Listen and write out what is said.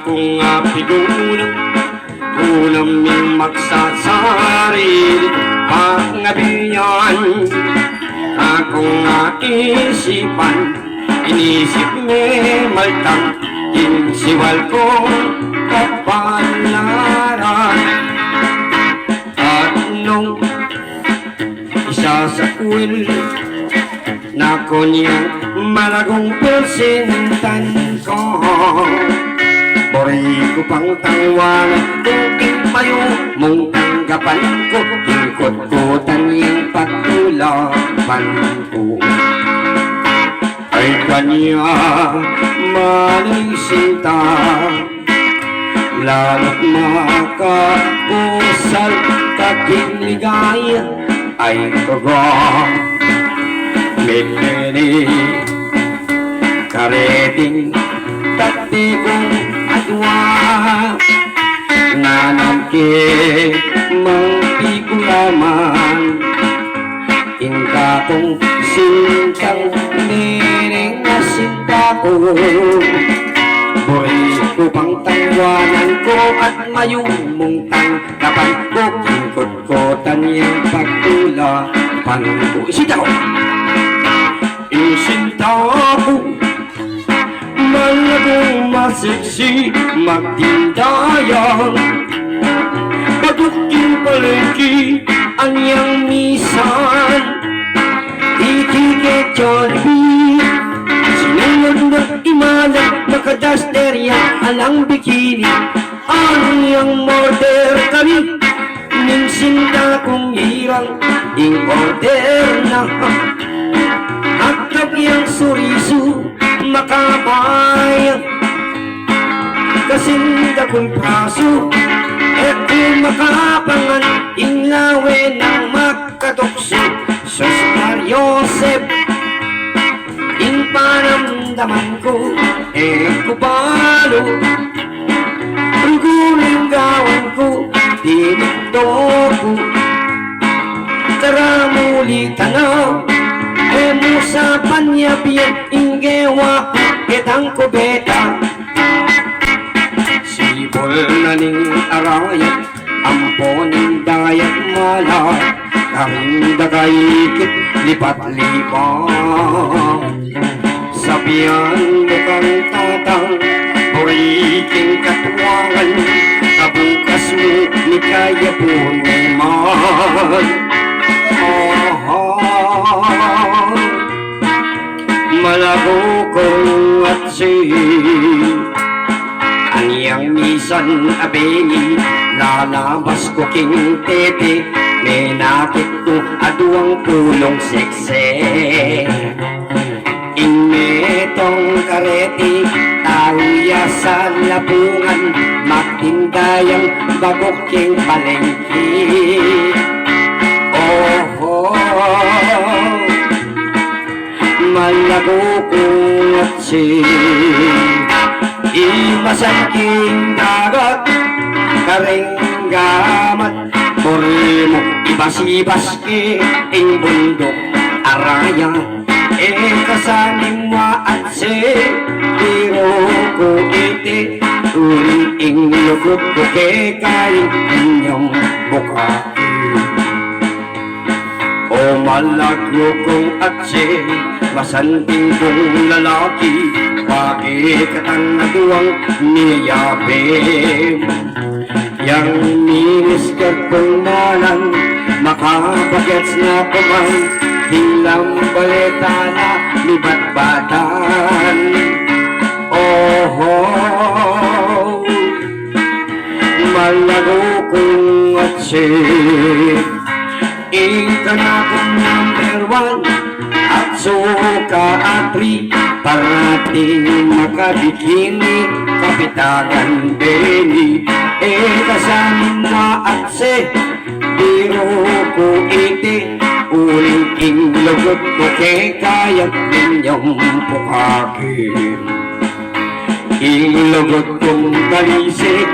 Kung apigulang ulam yung magsasarili pangabiyan akong isipan inisip may maltang insiwal kong kapalaran at nung isa sa kuwil na kunyang malagong persentan ko Bori ko pang tawanan kung payo mong tanggapan ko Ikot-kotan yung pagtulapan ko Ay kanya malisinta Lalo't makapusal kakiligay Ay kogo Mitini kareting tati kong atwa nanamke mangpikulaman inka kong sintang niring na sinta ko Buri ko pang tangwanan ko at mayong mong tangkapan ko Ikot-kotan yung pagtulapan ko Isinta ko! Isinta ko Malagong masiksi magtindayan Patuking palengki anyang misan Itikit Jollibee Sinunod na imala nakadasterya alang bikini Anyang order kami Ning sinta kong hirang ing order na At kagyang suriso makapay Kasinda kong praso Eto makapangan Inglawe ng makatukso Sus Mariosep In panamdaman ko Eko palo Ruguling gawan ko Tinigdo ko Tara muli tanaw Emo sa panyabiyan inggewa kitang kubeta Sibol na ning arayat amponing dayat mala Kaming dagayikit lipat-lipat Sabihan mo kang tatang Buriking katuwangan Kabukas mo ni kaya po naman Malago kong atsi Anyang misan abeni Lalabas ko king tete Menakit ko aduang pulong sekse Inmetong karete Tahuya sa lapungan Magtindayang bagok king palengki Malago kong atsi Imasan king dagat Karenggamat Puri mo ibas-ibas king bundok Araya kasanim wa atsi Pero ko iti Uling ing lukot ko kekain inyong bukaki O malagyo kong atsi Masanting kong lalaki Bakit katang natuwang niyabim Yang miniskirt kong malang Makapagets na paman Hilang baleta na libat-batan Malago kong atsi Ika na kong number 1 At suka atri Parating makabikini Kapitagan beni kasamin na atse Biro ko iti Uling ing lugot ko Kekayat ninyong pukakin Ilugot kong kalisik,